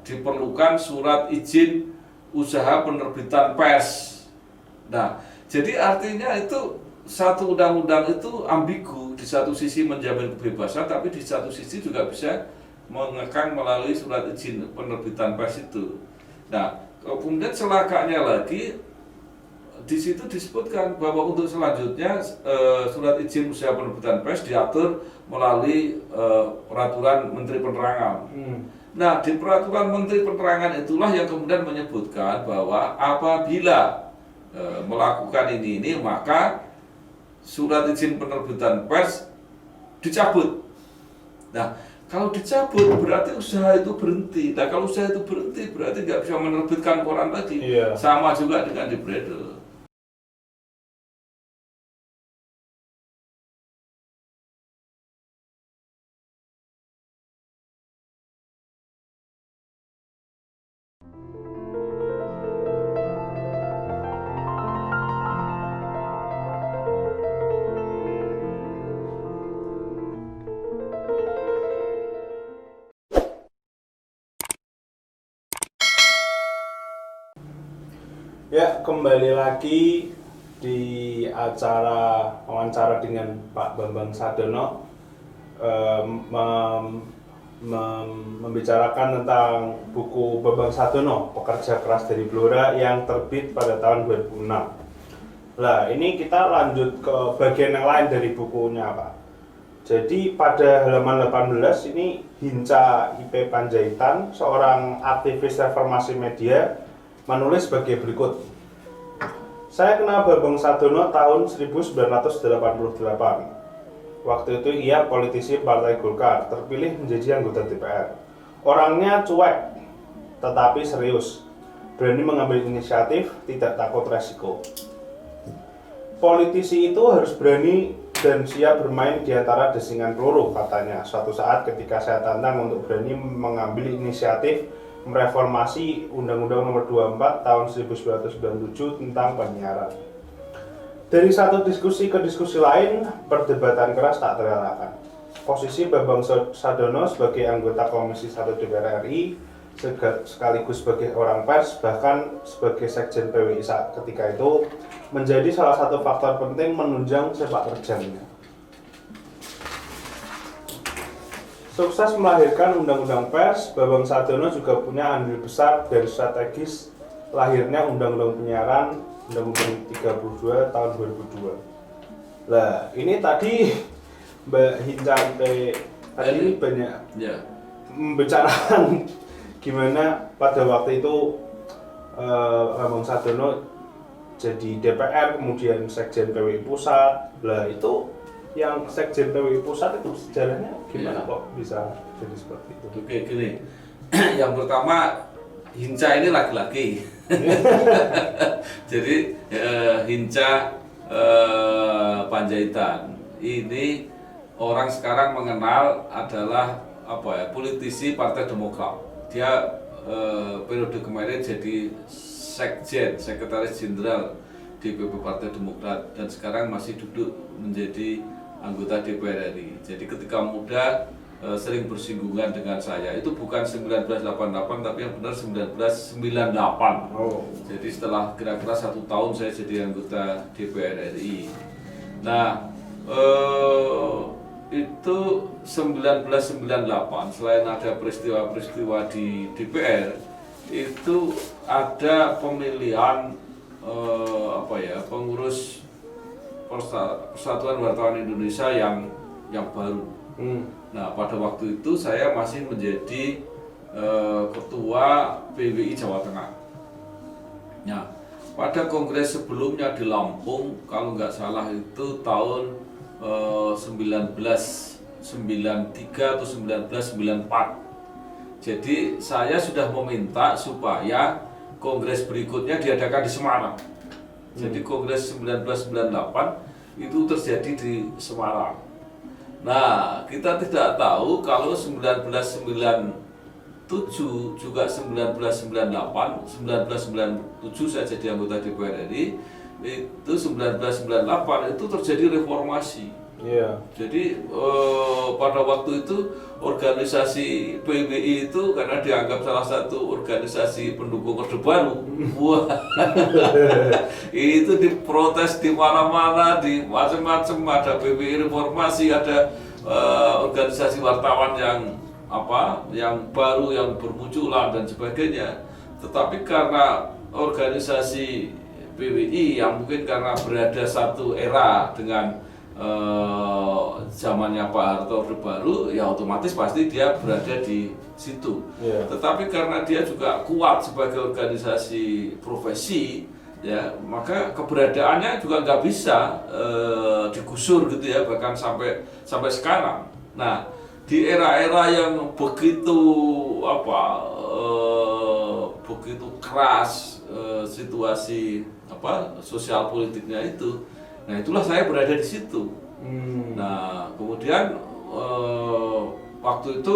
diperlukan surat izin usaha penerbitan pers. Nah, jadi artinya itu satu undang-undang itu ambigu, di satu sisi menjamin kebebasan, tapi di satu sisi juga bisa mengekang melalui surat izin penerbitan pers itu. Nah, kemudian celakanya lagi di situ disebutkan bahwa untuk selanjutnya surat izin usaha penerbitan pers diatur melalui peraturan Menteri Penerangan. Nah, di peraturan Menteri Penerangan itulah yang kemudian menyebutkan bahwa apabila melakukan ini maka surat izin penerbitan pers dicabut. Nah, kalau dicabut berarti usaha itu berhenti. Nah, kalau usaha itu berhenti berarti nggak bisa menerbitkan koran lagi. Iya. Sama juga dengan di Bredel. Ya, kembali lagi di acara wawancara dengan Pak Bambang Sadono, membicarakan tentang buku Bambang Sadono, Pekerja Keras dari Blora, yang terbit pada tahun 2006. Nah, ini kita lanjut ke bagian yang lain dari bukunya, Pak. Jadi pada halaman 18 ini Hinca IP Panjaitan, seorang aktivis reformasi media, menulis sebagai berikut. Saya kenal Bambang Sadono tahun 1988. Waktu itu ia politisi Partai Golkar, terpilih menjadi anggota DPR. Orangnya cuek, tetapi serius, berani mengambil inisiatif, tidak takut resiko. Politisi itu harus berani dan siap bermain di antara desingan peluru, katanya. Suatu saat ketika saya tantang untuk berani mengambil inisiatif mereformasi Undang-Undang Nomor 24 tahun 1997 tentang penyiaran. Dari satu diskusi ke diskusi lain, perdebatan keras tak terelakkan. Posisi Bambang Sadono sebagai anggota Komisi 1 DPR RI, sekaligus sebagai orang pers, bahkan sebagai Sekjen PWI saat ketika itu, menjadi salah satu faktor penting menunjang sepak terjangnya. Sukses melahirkan Undang-Undang Pers, Bambang Sadono juga punya andil besar dan strategis lahirnya Undang-Undang Penyiaran, Undang-Undang 32 tahun 2002. Nah, ini tadi Mbak Hinca tadi banyak membicarakan gimana pada waktu itu Bambang Sadono jadi DPR, kemudian Sekjen PWI Pusat. Lah itu yang Sekjen PWI Pusat itu sejarahnya gimana kok bisa jadi seperti itu? Oke, gini. Yang pertama, Hinca ini laki-laki. Jadi Hinca Panjaitan ini orang sekarang mengenal adalah politisi Partai Demokrat. Dia periode kemarin jadi Sekjen, Sekretaris Jenderal DPP Partai Demokrat, dan sekarang masih duduk menjadi anggota DPR RI. Jadi ketika muda sering bersinggungan dengan saya. Itu bukan 1988 tapi yang benar 1998. Jadi setelah kira-kira 1 tahun saya jadi anggota DPR RI. Nah, itu 1998 selain ada peristiwa-peristiwa di DPR, itu ada pemilihan pengurus Persatuan Wartawan Indonesia yang baru. Nah, pada waktu itu saya masih menjadi ketua PWI Jawa Tengah. Nah, pada kongres sebelumnya di Lampung, kalau nggak salah itu tahun 1993 atau 1994. Jadi saya sudah meminta supaya kongres berikutnya diadakan di Semarang. Jadi kongres 1998 itu terjadi di Semarang. Nah, kita tidak tahu kalau 1997 juga 1998, 1997 saya jadi anggota DPR RI, itu 1998 itu terjadi reformasi. Iya. Jadi pada waktu itu organisasi PWI itu karena dianggap salah satu organisasi pendukung Orde Baru, wah, itu diprotes di mana-mana, di macam-macam, ada PWI Reformasi, ada organisasi wartawan yang baru yang bermunculan dan sebagainya. Tetapi karena organisasi PWI yang mungkin karena berada satu era dengan zamannya Pak Harto Orde Baru, ya otomatis pasti dia berada di situ. Yeah. Tetapi karena dia juga kuat sebagai organisasi profesi, ya maka keberadaannya juga nggak bisa digusur gitu ya, bahkan sampai sekarang. Nah, di era-era yang begitu begitu keras situasi sosial politiknya itu. Nah, itulah saya berada di situ. Nah, kemudian waktu itu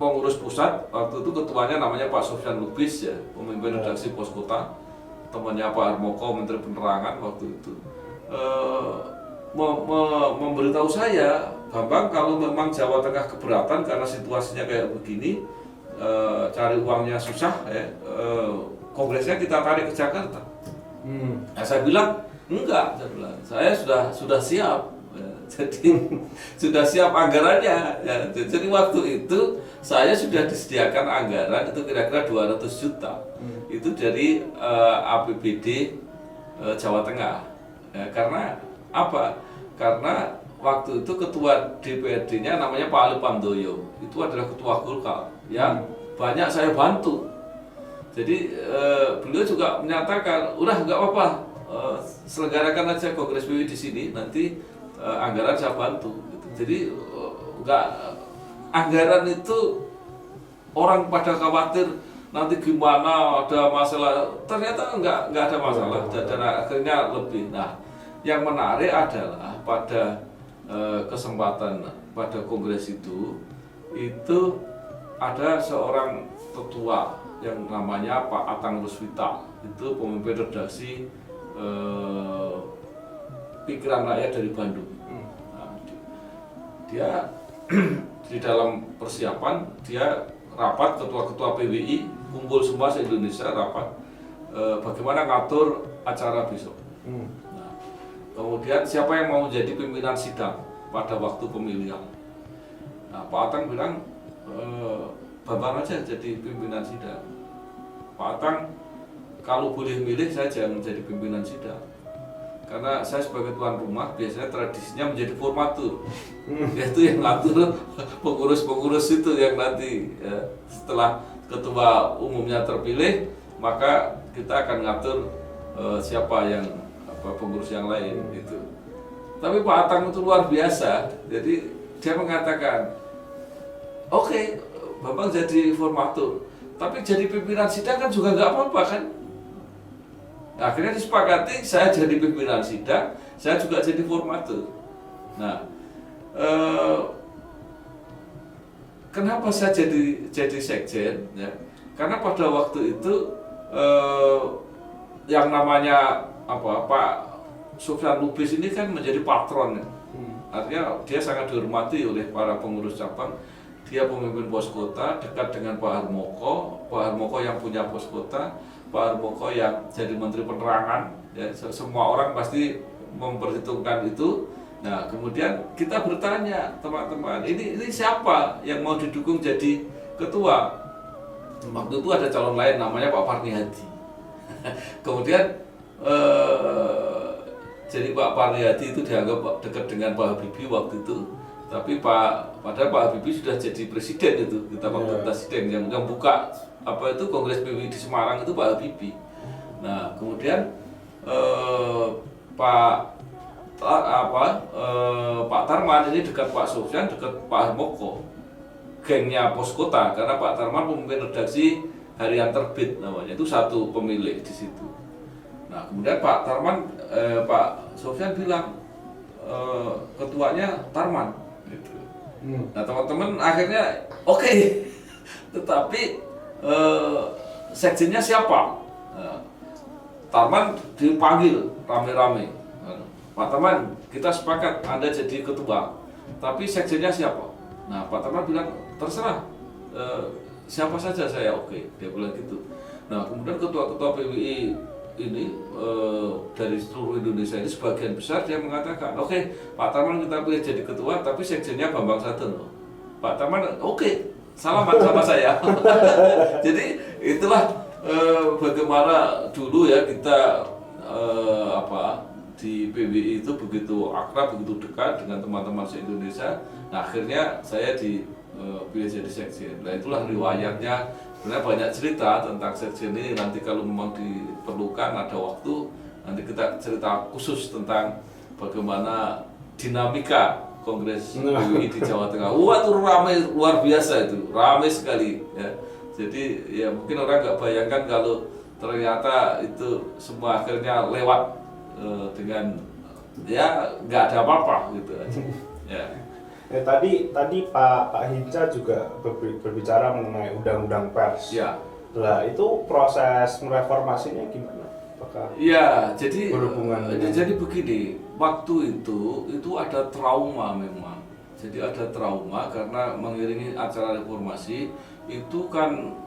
pengurus pusat, waktu itu ketuanya namanya Pak Sofyan Lubis ya, pemimpin redaksi Pos Kota, temannya Pak Harmoko, Menteri Penerangan waktu itu, memberitahu saya, Bambang, kalau memang Jawa Tengah keberatan karena situasinya kayak begini, cari uangnya susah, ya, kongresnya kita tarik ke Jakarta. Nah, saya bilang, enggak, saya sudah siap, ya, jadi sudah siap anggarannya. Ya, jadi waktu itu saya sudah disediakan anggaran itu kira-kira 200 juta, itu dari APBD Jawa Tengah. Ya, karena apa? Karena waktu itu ketua DPRD-nya namanya Pak Ali Pandoyo, itu adalah ketua Golkar yang banyak saya bantu. Jadi beliau juga menyatakan, udah nggak apa-apa. Selenggarakan aja kongres PWI di sini, nanti anggaran saya bantu. Gitu. Jadi nggak, anggaran itu orang pada khawatir nanti gimana ada masalah, ternyata nggak ada masalah dan akhirnya lebih. Nah, yang menarik adalah pada kesempatan pada kongres itu ada seorang ketua yang namanya Pak Atang Ruswita, itu pemimpin redaksi Pikiran Rakyat dari Bandung. Nah, dia di dalam persiapan, dia rapat ketua-ketua PWI, kumpul semua se-Indonesia rapat bagaimana ngatur acara besok. Nah, kemudian siapa yang mau jadi pimpinan sidang pada waktu pemilihan. Nah, Pak Atang bilang, Bambang aja jadi pimpinan sidang. Pak Atang, kalau boleh milih saya jangan menjadi pimpinan sidang, karena saya sebagai tuan rumah biasanya tradisinya menjadi formatur, yaitu yang ngatur pengurus-pengurus itu yang nanti ya, setelah ketua umumnya terpilih, maka kita akan ngatur siapa yang pengurus yang lain gitu. Tapi Pak Atang itu luar biasa, jadi dia mengatakan, oke, Bambang jadi formatur, tapi jadi pimpinan sidang kan juga nggak apa-apa kan? Akhirnya disepakati saya jadi pimpinan sidang, saya juga jadi formatur. Nah, kenapa saya jadi sekjen? Ya? Karena pada waktu itu yang namanya Pak Sofyan Lubis ini kan menjadi patron, ya. Artinya dia sangat dihormati oleh para pengurus cabang. Dia pemimpin pos kota, dekat dengan Pak Harmoko yang punya pos kota, Pak Harmoko yang jadi Menteri Penerangan, ya, semua orang pasti memperhitungkan itu. Nah, kemudian kita bertanya, teman-teman, ini siapa yang mau didukung jadi ketua? Waktu itu ada calon lain namanya Pak Parni Hadi. Kemudian jadi Pak Parni Hadi itu dianggap dekat dengan Pak Habibie waktu itu. Tapi padahal Pak Habibie sudah jadi presiden itu, kita waktu presiden yang buka kongres PWI di Semarang itu Pak Habibie. Nah, kemudian Pak Tarman ini dekat Pak Sofyan, dekat Pak Harmoko, gengnya Pos Kota, karena Pak Tarman pemimpin redaksi Harian Terbit namanya, itu satu pemilik di situ. Nah, kemudian Pak Sofyan bilang ketuanya Tarman. Gitu. Nah, teman-teman akhirnya oke. Tetapi sekjennya siapa? Tarman dipanggil rame-rame. Pak Taman, kita sepakat Anda jadi ketua, tapi sekjennya siapa? Nah, Pak Taman bilang, terserah, siapa saja saya oke, dia bilang gitu. Nah, kemudian ketua-ketua PWI ini dari seluruh Indonesia ini sebagian besar dia mengatakan, oke, Pak Taman kita pilih jadi ketua, tapi sekjennya Bambang Sadono. Pak Taman, oke, salaman sama saya. Jadi itulah bagaimana dulu ya kita di PWI itu begitu akrab, begitu dekat dengan teman-teman se-Indonesia. Nah, akhirnya saya dipilih jadi sekjen. Nah, itulah riwayatnya. Sebenarnya banyak cerita tentang sekjen ini. Nanti kalau memang diperlukan ada waktu, nanti kita cerita khusus tentang bagaimana dinamika Kongres PWI di Jawa Tengah. Wah, itu ramai, luar biasa itu, ramai sekali ya. Jadi ya mungkin orang nggak bayangkan kalau ternyata itu semua akhirnya lewat dengan ya nggak ada apa-apa gitu aja. Ya. Tadi Pak Hinca juga berbicara mengenai undang-undang pers. Ya. Lah itu proses mereformasinya gimana? Apakah ya, jadi berhubungan dengan... jadi begini, waktu itu ada trauma memang. Jadi ada trauma karena mengiringi acara reformasi itu kan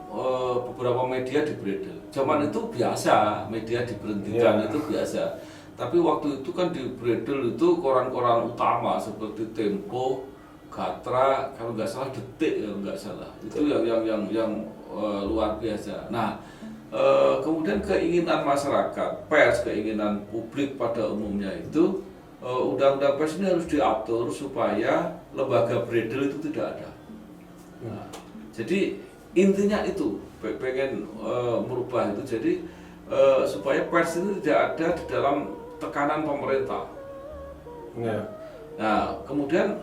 beberapa media dibredel. Zaman itu biasa, media diberhentikan itu biasa. Tapi waktu itu kan dibredel itu koran-koran utama seperti Tempo, Gatra, kalau nggak salah Detik ya nggak salah. Itu yang luar biasa. Nah, kemudian keinginan masyarakat, pers, keinginan publik pada umumnya itu undang-undang pers ini harus diatur supaya lembaga bredel itu tidak ada. Nah, jadi intinya itu pengen merubah itu. Jadi supaya pers ini tidak ada di dalam tekanan pemerintah. Ya. Nah, kemudian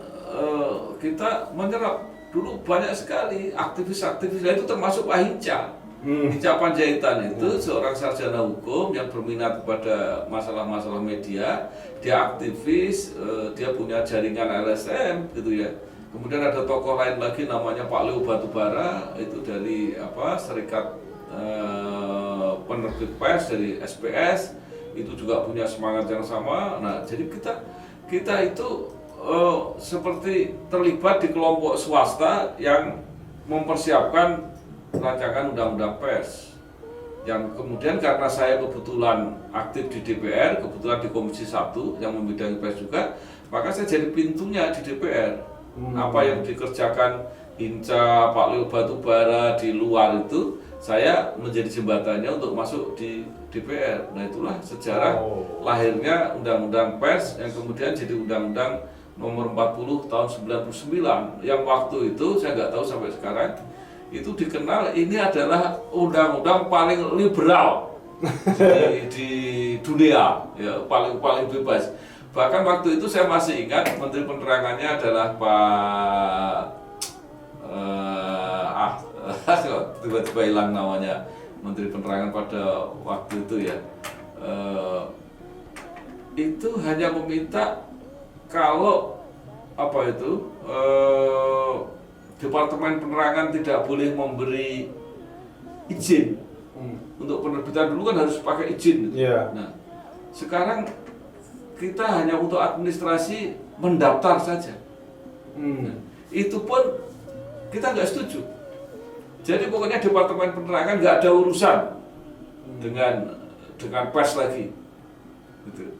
kita menyerap dulu banyak sekali aktivis-aktivis itu termasuk Pak Hinca. Hinca Panjaitan itu seorang sarjana hukum yang berminat pada masalah-masalah media. Dia aktivis, dia punya jaringan LSM gitu ya. Kemudian ada tokoh lain lagi namanya Pak Leo Batubara, itu dari Serikat Penerbit Pers dari SPS, itu juga punya semangat yang sama. Nah, jadi kita itu seperti terlibat di kelompok swasta yang mempersiapkan rancangan undang-undang pers. Yang kemudian karena saya kebetulan aktif di DPR, kebetulan di Komisi 1 yang membidangi pers juga, maka saya jadi pintunya di DPR. Apa yang dikerjakan Hinca, Pak Leo Batubara di luar itu, saya menjadi jembatannya untuk masuk di DPR. Nah, itulah sejarah lahirnya Undang-Undang Pers yang kemudian jadi Undang-Undang Nomor 40 tahun 99 yang waktu itu saya nggak tahu sampai sekarang itu dikenal ini adalah undang-undang paling liberal di dunia, ya, paling bebas. Bahkan waktu itu saya masih ingat Menteri Penerangannya adalah tiba-tiba hilang namanya, Menteri Penerangan pada waktu itu ya. Itu hanya meminta kalau Departemen Penerangan tidak boleh memberi izin untuk penerbitan. Dulu kan harus pakai izin. Nah, sekarang kita hanya untuk administrasi mendaftar saja. Nah, itu pun kita nggak setuju. Jadi pokoknya Departemen Penerangan nggak ada urusan dengan pers lagi. Gitu.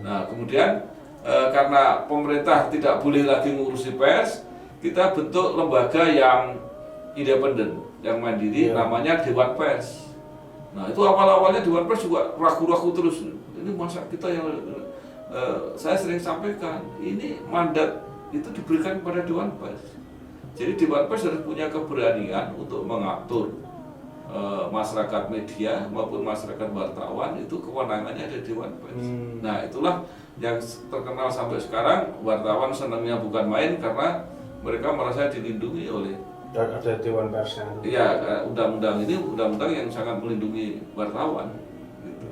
Nah, kemudian karena pemerintah tidak boleh lagi ngurusi pers, kita bentuk lembaga yang independen, yang mandiri, namanya Dewan Pers. Nah, itu awal-awalnya Dewan Pers juga ragu-ragu terus. Ini masa kita yang saya sering sampaikan, ini mandat itu diberikan kepada Dewan Pers. Jadi Dewan Pers harus punya keberanian untuk mengatur masyarakat media maupun masyarakat wartawan, itu kewenangannya ada Dewan Pers. Nah, itulah yang terkenal sampai sekarang, wartawan senangnya bukan main karena mereka merasa dilindungi oleh ada Dewan Persnya. Iya, undang-undang ini undang-undang yang sangat melindungi wartawan. Gitu.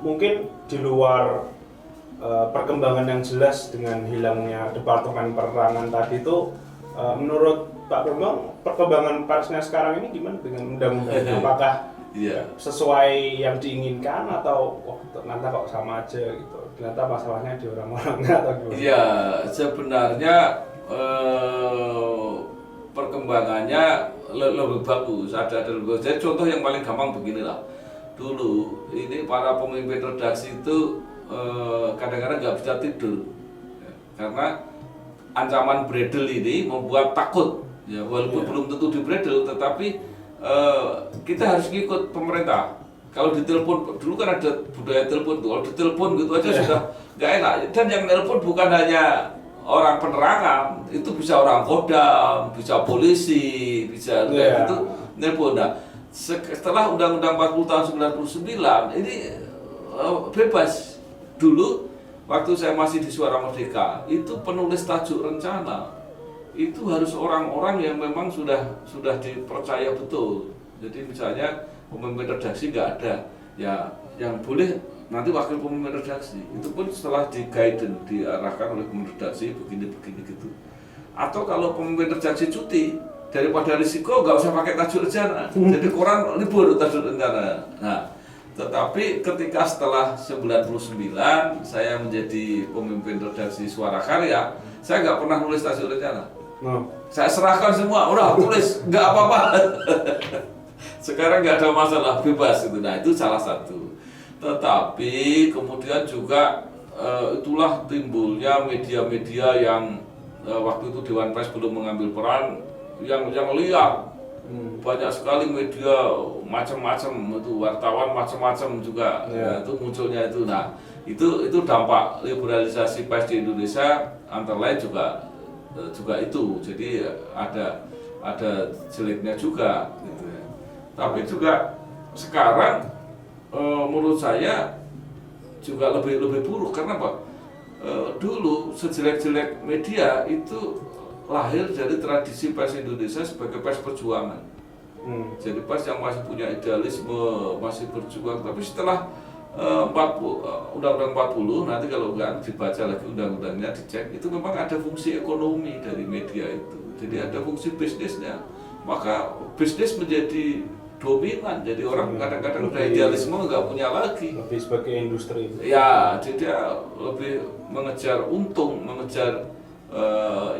Mungkin di luar perkembangan yang jelas dengan hilangnya Departemen Penerangan tadi itu, menurut Pak Bambang, perkembangan persnya sekarang ini gimana dengan undang-undang? Apakah Iya. sesuai yang diinginkan atau ternyata kok sama aja gitu, ternyata masalahnya di orang-orangnya atau gimana? Iya, sebenarnya perkembangannya lebih bagus, ada lebih bagus. Jadi contoh yang paling gampang beginilah. Dulu ini para pemimpin redaksi itu kadang-kadang nggak bisa tidur, ya, karena ancaman bredel ini membuat takut. Ya, walaupun belum tentu di bredel, tetapi kita harus ngikut pemerintah. Kalau ditelepon, dulu kan ada budaya telepon tuh, kalau ditelepon gitu aja sudah nggak enak. Dan yang telepon bukan hanya orang penerangan, itu bisa orang kodam, bisa polisi, bisa itu telepon. Nah, setelah Undang-Undang 40 tahun 99 ini bebas. Dulu waktu saya masih di Suara Merdeka, itu penulis tajuk rencana itu harus orang-orang yang memang sudah dipercaya betul. Jadi misalnya pemimpin redaksi nggak ada, ya yang boleh nanti wakil pemimpin redaksi. Itu pun setelah diarahkan oleh pemimpin redaksi begini gitu. Atau kalau pemimpin redaksi cuti, daripada risiko nggak usah pakai tajuk rencana. Jadi koran libur tajuk rencana. Nah, tetapi ketika setelah 99 saya menjadi pemimpin redaksi Suara Karya, saya nggak pernah nulis tajuk rencana. Saya serahkan semua, udah tulis, nggak apa-apa. Sekarang nggak ada masalah, bebas itu. Nah, itu salah satu. Tetapi kemudian juga itulah timbulnya media-media yang waktu itu Dewan Pers belum mengambil peran, yang liar. Banyak sekali media macam-macam, itu wartawan macam-macam juga, ya, itu munculnya itu. Nah, itu dampak liberalisasi pers di Indonesia, antara lain juga itu. Jadi ada jeleknya juga gitu ya. Tapi juga sekarang menurut saya juga lebih buruk. Karena apa? Dulu sejelek-jelek media itu lahir dari tradisi pers Indonesia sebagai pers perjuangan. Jadi pers yang masih punya idealisme, masih berjuang. Tapi setelah Undang-Undang 40, nanti kalau nggak dibaca lagi undang-undangnya, dicek, itu memang ada fungsi ekonomi dari media itu. Jadi ada fungsi bisnisnya. Maka bisnis menjadi dominan. Jadi orang kadang-kadang udah idealisme nggak punya lagi. Lebih sebagai industri. Ya, jadi dia lebih mengejar untung, mengejar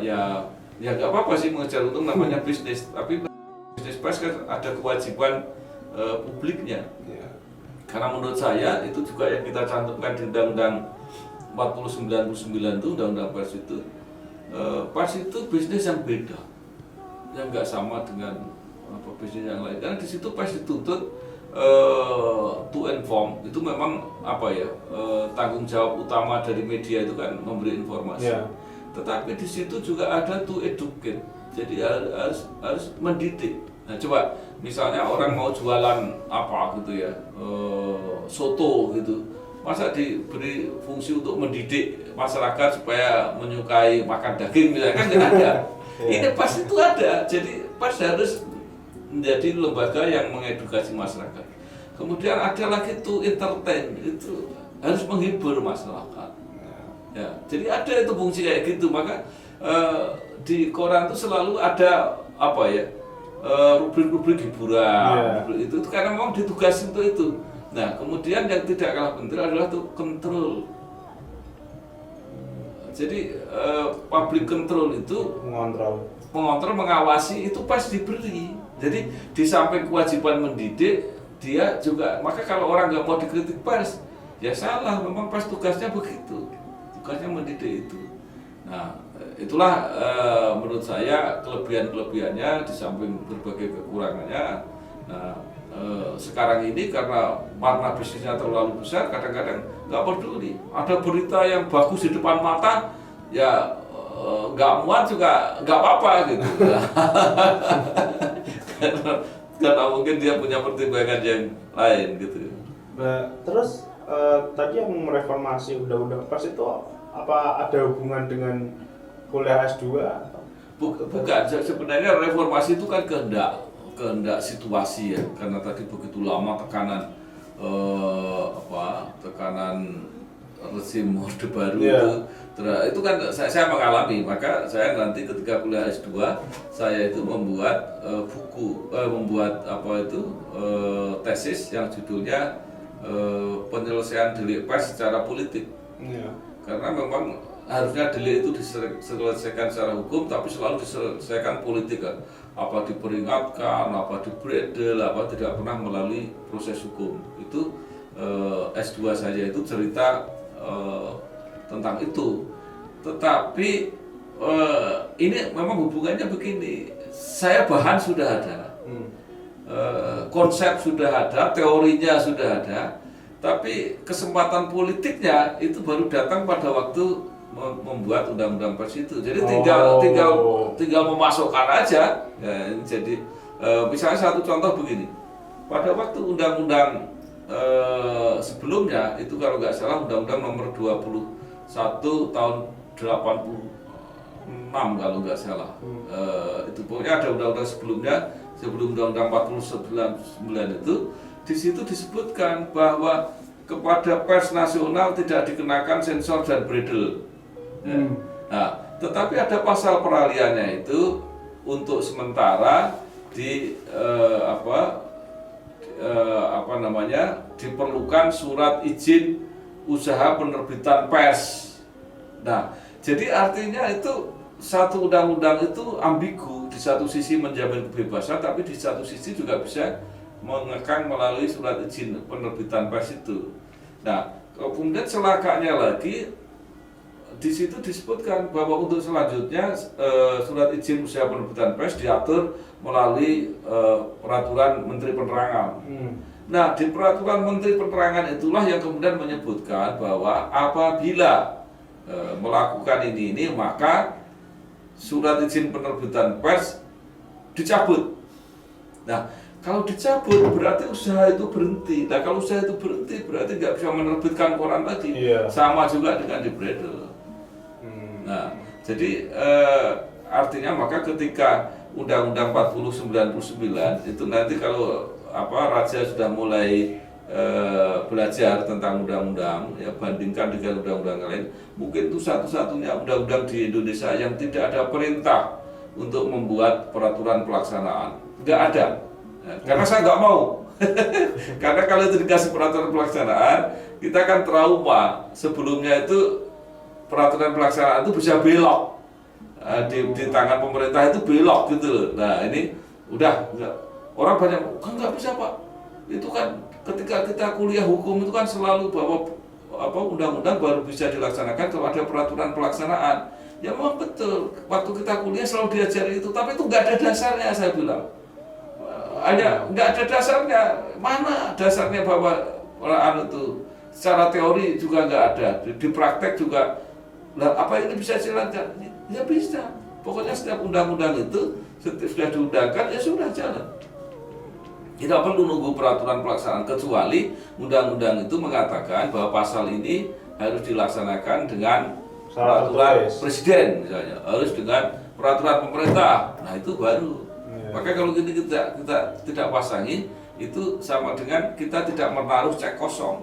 ya nggak apa-apa sih mengejar untung, namanya bisnis. Tapi bisnis pers kan ada kewajiban publiknya. Karena menurut saya itu juga yang kita cantumkan di Undang-Undang 4099 itu, Undang-Undang Pers itu, pers itu bisnis yang beda, yang nggak sama dengan bisnis yang lain. Karena di situ pers dituntut to inform, itu memang tanggung jawab utama dari media itu kan memberi informasi. Tetapi di situ juga ada to educate, jadi harus mendidik. Nah, coba misalnya orang mau jualan apa gitu ya, soto gitu, masa diberi fungsi untuk mendidik masyarakat supaya menyukai makan daging misalnya, kan nggak ada. Ini pasti itu ada. Jadi pasti harus menjadi lembaga yang mengedukasi masyarakat. Kemudian ada lagi to entertain, itu harus menghibur masyarakat. Ya, jadi ada itu fungsi kayak gitu. Maka di koran itu selalu ada rubrik-rubrik hiburan, itu karena memang ditugasin untuk itu. Nah, kemudian yang tidak kalah penting adalah tuh kontrol. Jadi public control itu mengontrol, mengawasi, itu pas diberi. Jadi di samping kewajiban mendidik, dia juga, maka kalau orang nggak mau dikritik pers, ya salah. Memang pers tugasnya begitu, tugasnya mendidik itu. Nah, itulah menurut saya kelebihan-kelebihannya di samping berbagai kekurangannya. Nah, sekarang ini karena warna bisnisnya terlalu besar, kadang-kadang nggak peduli. Ada berita yang bagus di depan mata, ya nggak muat juga nggak apa-apa gitu. Karena mungkin dia punya pertimbangan yang lain gitu. Nah, terus tadi yang mereformasi undang-undang pers itu apa ada hubungan dengan kuliah S2? Bukan, sebenarnya reformasi itu kan kehendak situasi ya, karena tadi begitu lama tekanan rezim orde baru Iya. itu kan saya mengalami, maka saya nanti ketika kuliah S2 saya itu membuat tesis yang judulnya penyelesaian delik pers secara politik. Iya. Karena memang harusnya delik itu diselesaikan secara hukum, tapi selalu diselesaikan politik kan. Apa diperingatkan, apa dibredel, apa tidak pernah melalui proses hukum. Itu S2 saja itu cerita tentang itu. Tetapi ini memang hubungannya begini. Saya bahan sudah ada, konsep sudah ada, teorinya sudah ada, tapi kesempatan politiknya itu baru datang pada waktu membuat undang-undang pers itu. Jadi tinggal memasukkan aja. Ya, jadi misalnya satu contoh begini. Pada waktu undang-undang sebelumnya itu kalau nggak salah undang-undang nomor 21 tahun 86 kalau nggak salah. Itu pokoknya ada undang-undang sebelumnya, sebelum undang-undang 49 itu di situ disebutkan bahwa kepada pers nasional tidak dikenakan sensor dan bredel. Nah, tetapi ada pasal peralihannya itu untuk sementara diperlukan surat izin usaha penerbitan pers. Nah, jadi artinya itu satu undang-undang itu ambigu, di satu sisi menjamin kebebasan, tapi di satu sisi juga bisa mengekang melalui surat izin penerbitan pers itu. Nah, kemudian celakanya lagi di situ disebutkan bahwa untuk selanjutnya surat izin usaha penerbitan pers diatur melalui peraturan Menteri Penerangan. Nah, di peraturan Menteri Penerangan itulah yang kemudian menyebutkan bahwa apabila melakukan ini maka surat izin penerbitan pers dicabut. Nah, kalau dicabut berarti usaha itu berhenti. Nah, kalau usaha itu berhenti berarti nggak bisa menerbitkan koran lagi. Iya. Sama juga dengan di bredel. Nah, jadi artinya maka ketika Undang-Undang 4099 itu nanti kalau Raja sudah mulai belajar tentang undang-undang, ya bandingkan dengan undang-undang lain, mungkin itu satu-satunya undang-undang di Indonesia yang tidak ada perintah untuk membuat peraturan pelaksanaan. Nggak ada. Karena saya nggak mau. Karena kalau itu dikasih peraturan pelaksanaan, kita kan trauma. Sebelumnya itu peraturan pelaksanaan itu bisa belok. Di tangan pemerintah itu belok gitu loh. Nah, ini udah enggak. Orang banyak, kan nggak bisa Pak. Itu kan ketika kita kuliah hukum itu kan selalu bahwa undang-undang baru bisa dilaksanakan kalau ada peraturan pelaksanaan. Ya memang betul. Waktu kita kuliah selalu diajari itu, tapi itu nggak ada dasarnya saya bilang. Hanya nggak ada dasarnya. Mana dasarnya bahwa orang itu secara teori juga nggak ada. Di praktek juga. Nah, apa ini bisa dijalankan? Ya bisa. Pokoknya setiap undang-undang itu sudah diundangkan ya sudah jalan. Tidak perlu nunggu peraturan pelaksanaan, kecuali undang-undang itu mengatakan bahwa pasal ini harus dilaksanakan dengan peraturan presiden misalnya, harus dengan peraturan pemerintah. Nah, itu baru. Maka kalau kita tidak pasangi, itu sama dengan kita tidak menaruh cek kosong.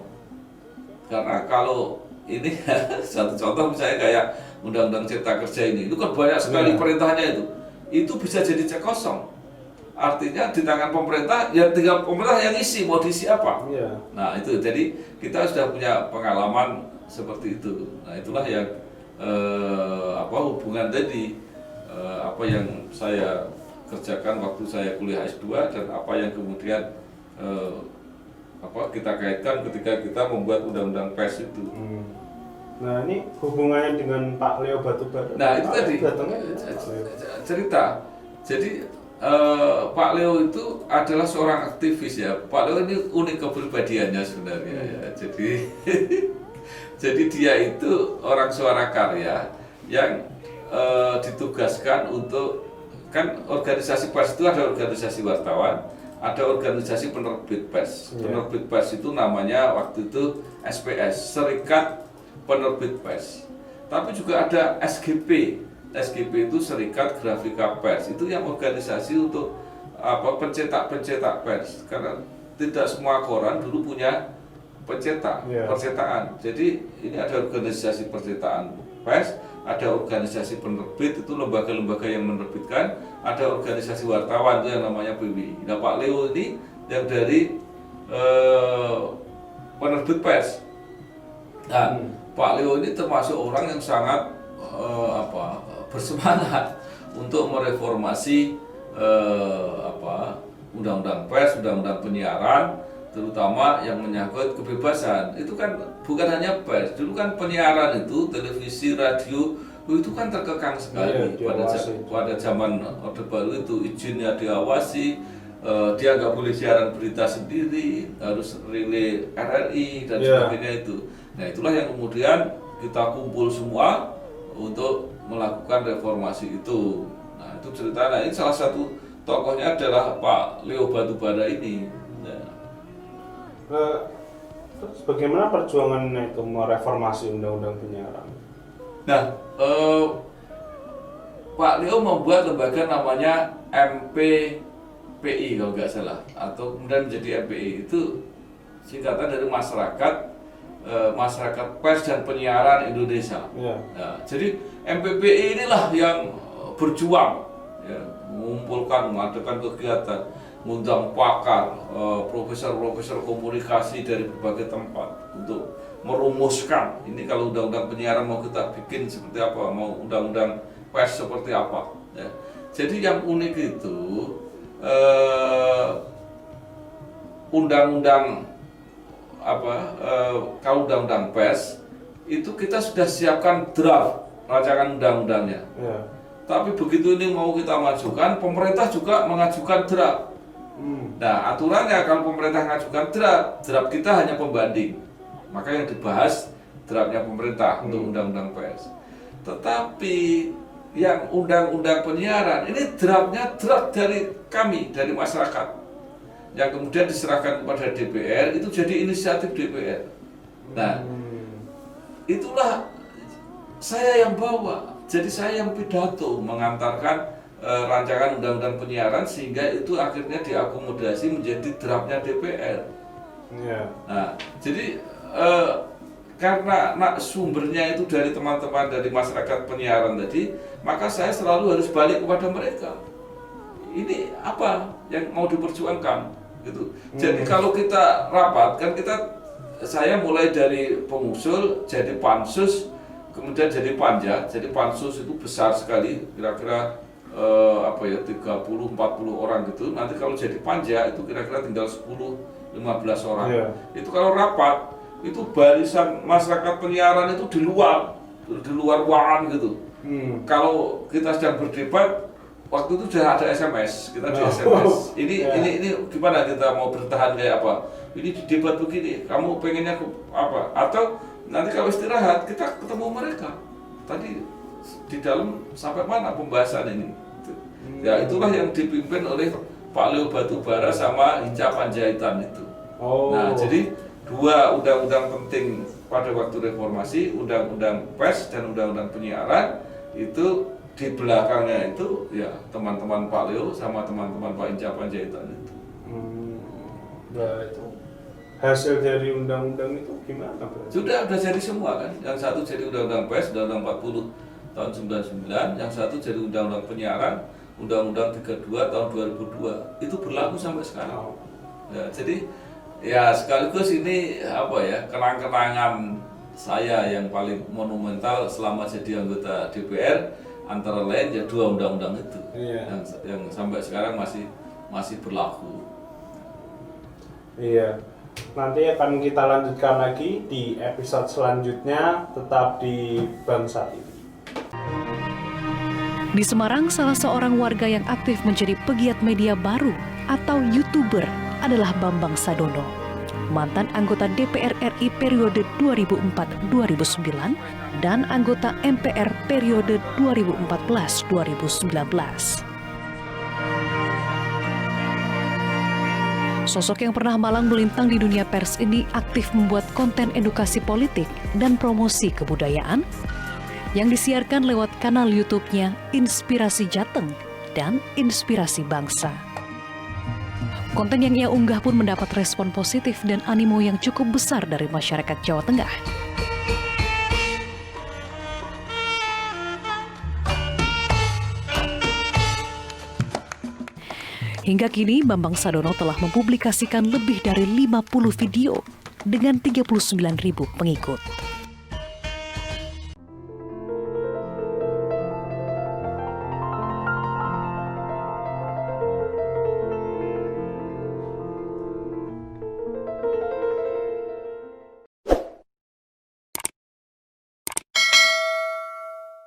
Karena kalau ini satu contoh misalnya kayak Undang-Undang Cipta Kerja ini, itu kan banyak sekali perintahnya itu bisa jadi cek kosong. Artinya di tangan pemerintah, ya tinggal pemerintah yang isi, mau diisi apa. Nah, itu jadi kita sudah punya pengalaman seperti itu. Nah, itulah yang hubungan tadi apa yang saya kerjakan waktu saya kuliah S2 dan apa yang kemudian kita kaitkan ketika kita membuat undang-undang pers itu. Nah, ini hubungannya dengan Pak Leo Batubara. Nah, itu tadi cerita. Jadi Pak Leo itu adalah seorang aktivis ya. Pak Leo ini unik kepribadiannya sebenarnya ya. Jadi dia itu orang suara karya yang ditugaskan untuk, kan organisasi pers itu ada organisasi wartawan, ada organisasi penerbit pers. Penerbit pers itu namanya waktu itu SPS, Serikat Penerbit Pers. Tapi juga ada SGP. SGP itu Serikat Grafika Pers. Itu yang organisasi untuk pencetak pers. Karena tidak semua koran dulu punya pencetak, Iya. percetakan. Jadi ini ada organisasi percetakan pers, ada organisasi penerbit, itu lembaga-lembaga yang menerbitkan, ada organisasi wartawan itu yang namanya PWI. Nah, Pak Leo ini yang dari penerbit pers. Nah, Pak Leo ini termasuk orang yang sangat bersemangat untuk mereformasi undang-undang pers, undang-undang penyiaran, terutama yang menyangkut kebebasan. Itu kan bukan hanya pers, dulu kan penyiaran itu, televisi, radio, itu kan terkekang sekali. Pada zaman Orde Baru itu izinnya diawasi, dia nggak boleh siaran berita sendiri, harus relay RRI dan sebagainya itu. Nah, itulah yang kemudian kita kumpul semua untuk melakukan reformasi itu. Nah, itu ceritanya. Ini salah satu tokohnya adalah Pak Leo Batubara ini. Terus bagaimana perjuangannya itu mereformasi undang-undang penyiaran? Nah, Pak Leo membuat lembaga namanya MPPI kalau nggak salah, atau kemudian menjadi MPI. Itu singkatan dari Masyarakat Pers dan Penyiaran Indonesia. Yeah. Nah, jadi MPPI inilah yang berjuang, ya, mengumpulkan, mengadakan kegiatan, mengundang pakar, profesor-profesor komunikasi dari berbagai tempat untuk merumuskan ini kalau undang-undang penyiaran mau kita bikin seperti apa, mau undang-undang pers seperti apa. Ya. Jadi yang unik itu kalau undang-undang pers itu kita sudah siapkan draft rancangan undang-undangnya. Yeah. Tapi begitu ini mau kita majukan, pemerintah juga mengajukan draft. Nah, aturannya kalau pemerintah mengajukan draft kita hanya pembanding. Maka yang dibahas draftnya pemerintah untuk undang-undang pers. Tetapi yang undang-undang penyiaran ini draft dari kami, dari masyarakat, yang kemudian diserahkan kepada DPR, itu jadi inisiatif DPR. Nah, itulah saya yang bawa. Jadi saya yang pidato mengantarkan rancangan undang-undang penyiaran sehingga itu akhirnya diakomodasi menjadi draftnya DPR. Yeah. Nah, jadi karena sumbernya itu dari teman-teman dari masyarakat penyiaran tadi, maka saya selalu harus balik kepada mereka. Ini apa yang mau diperjuangkan, gitu. Jadi kalau kita rapat kan saya mulai dari pengusul, jadi pansus, kemudian jadi panja. Jadi pansus itu besar sekali, kira-kira 30-40 orang gitu. Nanti kalau jadi panja itu kira-kira tinggal 10-15 orang. Yeah. Itu kalau rapat itu barisan masyarakat penyiaran itu di luar ruangan gitu. Kalau kita sedang berdebat, waktu itu sudah ada SMS, kita di SMS. Ini gimana kita mau bertahan kayak apa? Ini di debat begini, kamu pengennya apa? Atau nanti kalau istirahat kita ketemu mereka. Tadi di dalam sampai mana pembahasan ini? Ya itulah yang dipimpin oleh Pak Leo Batubara sama Hinca Panjaitan itu. Nah, jadi dua undang-undang penting pada waktu reformasi, undang-undang pers dan undang-undang penyiaran, itu di belakangnya itu ya teman-teman Pak Leo sama teman-teman Pak Hinca Panjaitan itu. Nah, itu hasil dari undang-undang itu gimana, Pak? Sudah jadi semua kan. Yang satu jadi undang-undang pers, undang-undang 40 tahun 99, yang satu jadi undang-undang penyiaran, undang-undang 32 tahun 2002. Itu berlaku sampai sekarang. Ya, jadi ya sekaligus ini kenang-kenangan saya yang paling monumental selama jadi anggota DPR, antara lain ya dua undang-undang itu. Yang sampai sekarang masih berlaku. Iya. Nanti akan kita lanjutkan lagi di episode selanjutnya, tetap di Bangsa TV. Di Semarang, salah seorang warga yang aktif menjadi pegiat media baru atau YouTuber adalah Bambang Sadono, mantan anggota DPR RI periode 2004-2009 dan anggota MPR periode 2014-2019. Sosok yang pernah malang melintang di dunia pers ini aktif membuat konten edukasi politik dan promosi kebudayaan yang disiarkan lewat kanal YouTube-nya Inspirasi Jateng dan Inspirasi Bangsa. Konten yang ia unggah pun mendapat respon positif dan animo yang cukup besar dari masyarakat Jawa Tengah. Hingga kini, Bambang Sadono telah mempublikasikan lebih dari 50 video dengan 39.000 pengikut.